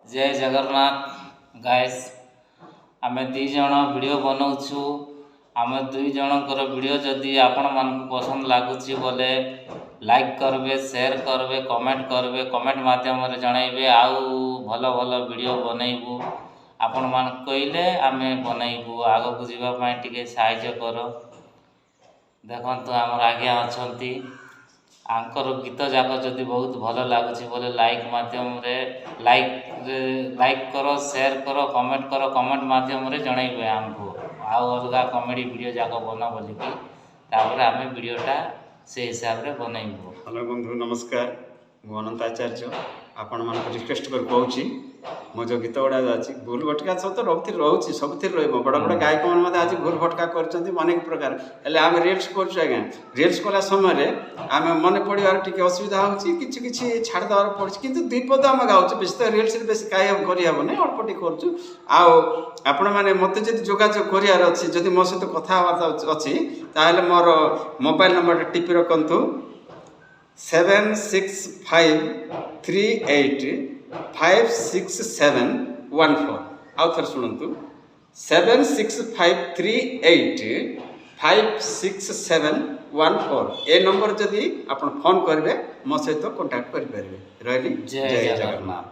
जय जगन्नाथ गाइस आमे दी जण वीडियो बनाऊछु। आम दुई जनकर वीडियो जदि आपण मान पसंद लगुच बोले लाइक करबे, शेयर करबे, कमेंट माध्यम रे जणाइबे। आउ भल भल वीडियो बनैबू आपण मान कहले आमे बनैबू। आगो को जीवा पाए टिके सहायता करो। देखंतु हमर आगे अछंती आंकर गीत जाक जदि बहुत भल लगुच बोले लाइक माध्यम रे लाइक करो, शेयर करो, कमेंट माध्यम रे जणाइबे हमको। आउ अलगा कॉमेडी वीडियो जाक बना बोली कि तापर आमे वीडियोटा से हिसाब रे बनैबो। हेलो बंधु नमस्कार, मु अनंत आचार्य आपण मान रिक्वेस्ट कर कहूँ मो जो गीत गुड़ा अच्छी भूल भटका सब तो रोचे सब बड़ बड़ गायक मैंने आज भूल भटका कर अनेक प्रकार हेल्ले आम रिल्स कर आज्ञा रिल्स कला समय आम मन पड़ार टी असुविधा होची छाड़ देवार पड़े कि दुई पद आम गाँव बेस तो रिल्स बेस गाई करहबना अल्प टी कर मैंने मत जो जोगाजोग करार अच्छी जदि मो सहित कथबार्ता अच्छी ताहले मोर मोबाइल नंबर टिपी रखु 7653856714 आउ थे शुणु 7653856714 ए नंबर जदि आप फोन करेंगे मो सहित कांटेक्ट करेंगे। रही जय जगन्नाथ।